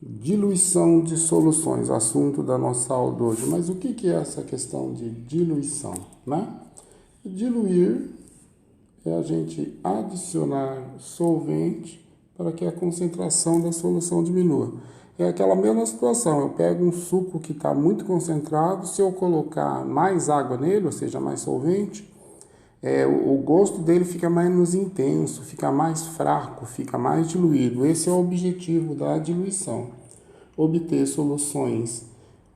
Diluição de soluções, assunto da nossa aula de hoje. Mas o que é essa questão de diluição, né? Diluir é a gente adicionar solvente para que a concentração da solução diminua. É aquela mesma situação, eu pego um suco que está muito concentrado, se eu colocar mais água nele, ou seja, mais solvente, o gosto dele fica menos intenso, fica mais fraco, fica mais diluído. Esse é o objetivo da diluição. Obter soluções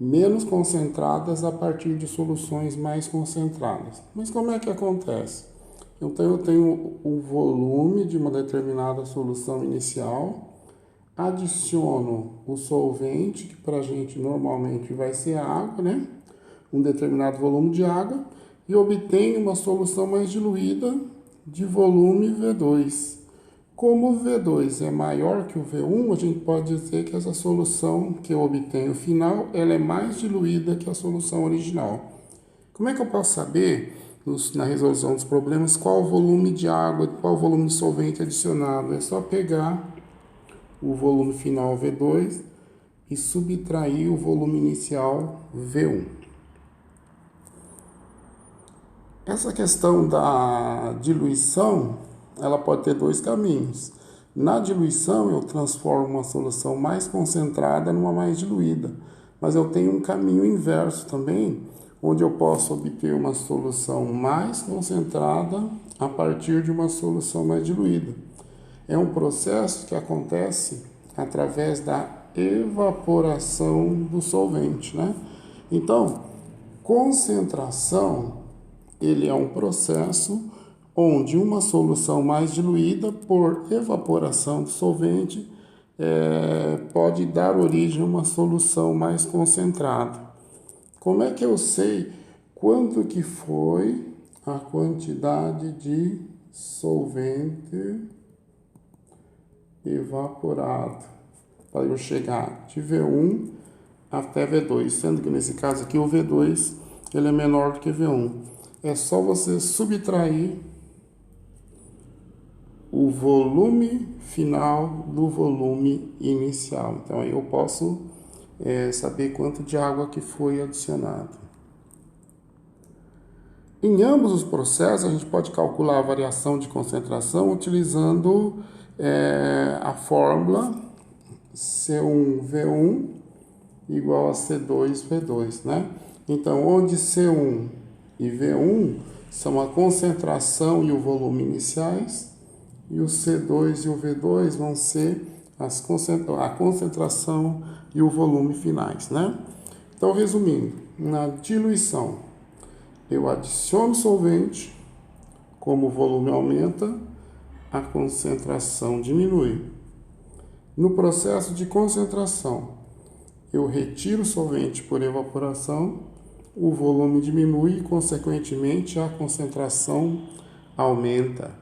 menos concentradas a partir de soluções mais concentradas. Mas como é que acontece? Então eu tenho o volume de uma determinada solução inicial, adiciono o solvente, que para a gente normalmente vai ser água, né? Um determinado volume de água, e obtenho uma solução mais diluída de volume V2. Como o V2 é maior que o V1, a gente pode dizer que essa solução que eu obtenho final, ela é mais diluída que a solução original. Como é que eu posso saber, na resolução dos problemas, qual o volume de água, qual o volume de solvente adicionado? É só pegar o volume final V2 e subtrair o volume inicial V1. Essa questão da diluição, ela pode ter dois caminhos. Na diluição, eu transformo uma solução mais concentrada numa mais diluída, mas eu tenho um caminho inverso também, onde eu posso obter uma solução mais concentrada a partir de uma solução mais diluída. É um processo que acontece através da evaporação do solvente, né? Então, concentração, ele é um processo onde uma solução mais diluída por evaporação do solvente pode dar origem a uma solução mais concentrada. Como é que eu sei quanto que foi a quantidade de solvente evaporado para eu chegar de V1 até V2, sendo que nesse caso aqui o V2 ele é menor do que V1. É só você subtrair o volume final do volume inicial. Então aí eu posso saber quanto de água que foi adicionado. Em ambos os processos a gente pode calcular a variação de concentração utilizando a fórmula C1V1 igual a C2V2, né? Então, onde C1 e V1 são a concentração e o volume iniciais, e o C2 e o V2 vão ser a concentração e o volume finais, né? Então, resumindo, na diluição, eu adiciono solvente, como o volume aumenta, a concentração diminui. No processo de concentração, eu retiro o solvente por evaporação, o volume diminui e, consequentemente, a concentração aumenta.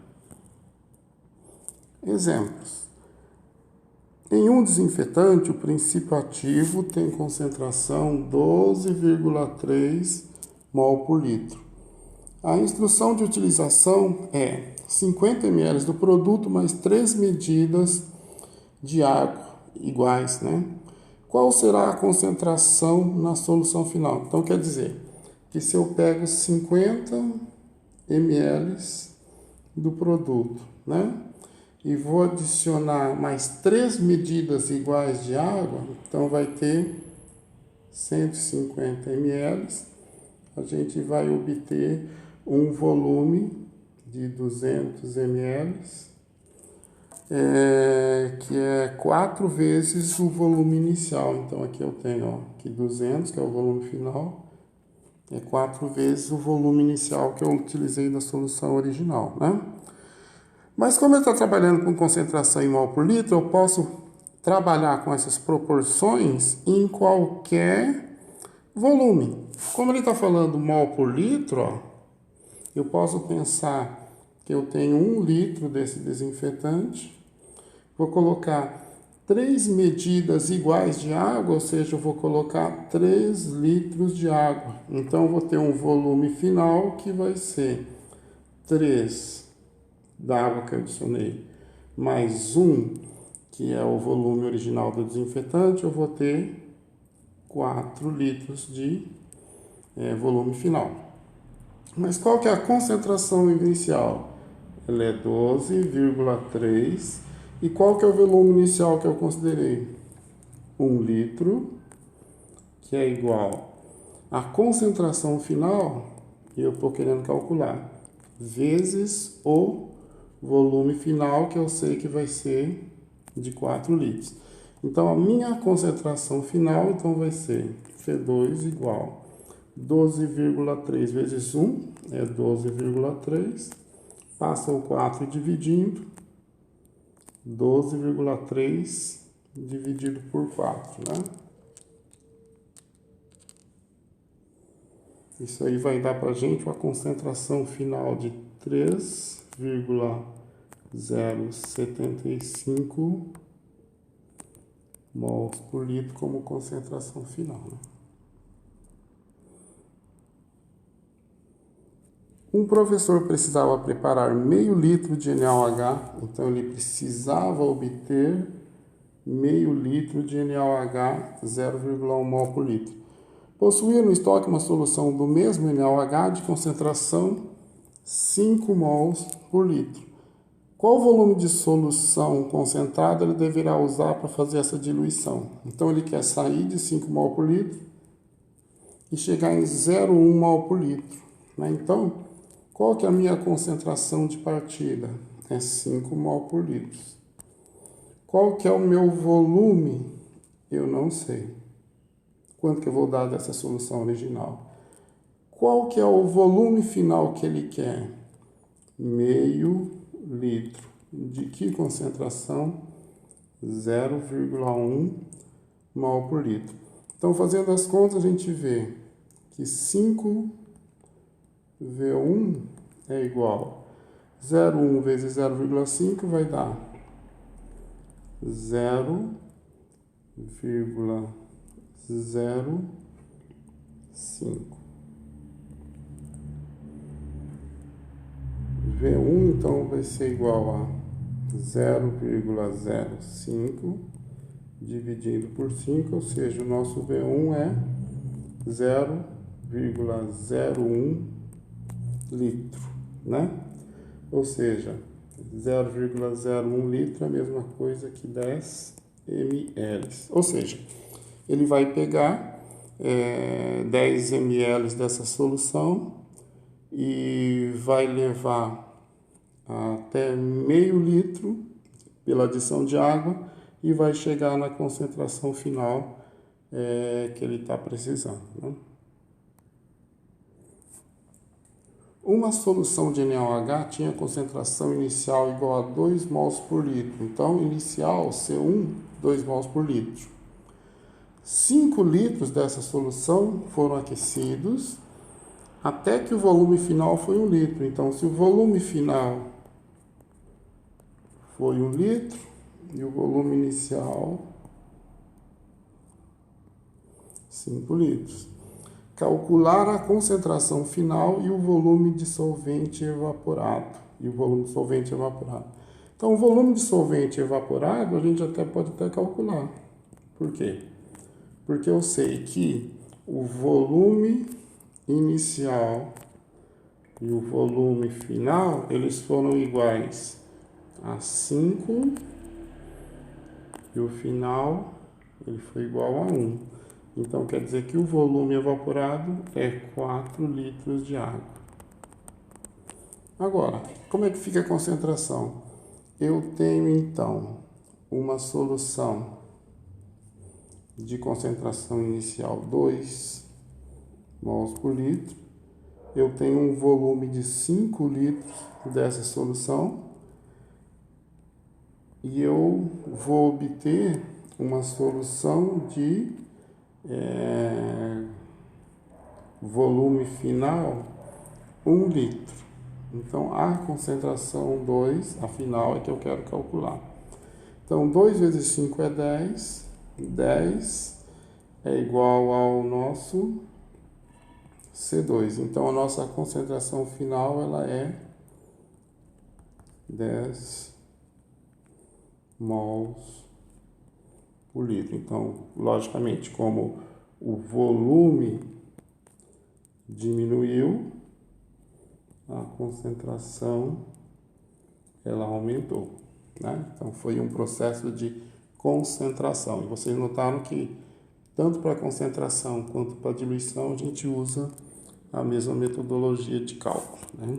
Exemplos. Em um desinfetante, o princípio ativo tem concentração 12,3 mol por litro. A instrução de utilização é 50 ml do produto mais 3 medidas de água iguais, né? Qual será a concentração na solução final? Então, quer dizer que se eu pego 50 ml do produto, né? E vou adicionar mais 3 medidas iguais de água, então vai ter 150 ml. A gente vai obter um volume de 200 ml, que é 4 vezes o volume inicial. Então aqui eu tenho aqui 200, que é o volume final, é 4 vezes o volume inicial que eu utilizei da solução original, né? Mas como ele está trabalhando com concentração em mol por litro, eu posso trabalhar com essas proporções em qualquer volume. Como ele está falando mol por litro, ó, eu posso pensar que eu tenho 1 litro desse desinfetante, vou colocar 3 medidas iguais de água, ou seja, eu vou colocar 3 litros de água. Então, eu vou ter um volume final que vai ser 3 da água que eu adicionei, mais 1, que é o volume original do desinfetante, eu vou ter 4 litros de volume final. Mas qual que é a concentração inicial? Ela é 12,3. E qual que é o volume inicial que eu considerei? 1 litro, que é igual a concentração final, eu estou querendo calcular, vezes o volume final, que eu sei que vai ser de 4 litros. Então, a minha concentração final então vai ser C2 igual 12,3 vezes 1, é 12,3, passa o 4 dividindo, 12,3 dividido por 4, né? Isso aí vai dar para a gente uma concentração final de 3,075 mols por litro como concentração final, né? Um professor precisava preparar meio litro de NaOH, então ele precisava obter meio litro de NaOH 0,1 mol por litro. Possuía no estoque uma solução do mesmo NaOH de concentração 5 mols por litro. Qual volume de solução concentrada ele deverá usar para fazer essa diluição? Então ele quer sair de 5 mol por litro e chegar em 0,1 mol por litro, né? Então, qual que é a minha concentração de partida? É 5 mol por litro. Qual que é o meu volume? Eu não sei. Quanto que eu vou dar dessa solução original? Qual que é o volume final que ele quer? Meio litro. De que concentração? 0,1 mol por litro. Então, fazendo as contas, a gente vê que 5V1 é igual a 0,1 vezes 0,5 vai dar 0,05. V1 então vai ser igual a 0,05 dividido por 5, ou seja, o nosso V1 é 0,01 litro, né? Ou seja, 0,01 litro é a mesma coisa que 10 ml. Ou seja, ele vai pegar 10 ml dessa solução e vai levar até meio litro pela adição de água e vai chegar na concentração final que ele está precisando, né? Uma solução de NaOH tinha concentração inicial igual a 2 mols por litro. Então, inicial, C1, 2 mols por litro. 5 litros dessa solução foram aquecidos até que o volume final foi 1 litro. Então, se o volume final foi 1 litro e o volume inicial 5 litros. Calcular a concentração final e o volume de solvente evaporado. Então, o volume de solvente evaporado a gente pode calcular. Por quê? Porque eu sei que o volume inicial e o volume final, eles foram iguais a 5 e o final ele foi igual a 1. Então, quer dizer que o volume evaporado é 4 litros de água. Agora, como é que fica a concentração? Eu tenho, então, uma solução de concentração inicial 2 mols por litro. Eu tenho um volume de 5 litros dessa solução. E eu vou obter uma solução de volume final 1 litro. Então, a concentração 2, a final, é que eu quero calcular. Então, 2 vezes 5 é 10. 10 é igual ao nosso C2. Então, a nossa concentração final ela é 10 mols por litro. Então, logicamente, como o volume diminuiu, a concentração ela aumentou, né? Então, foi um processo de concentração. E vocês notaram que tanto para concentração quanto para diluição a gente usa a mesma metodologia de cálculo, né?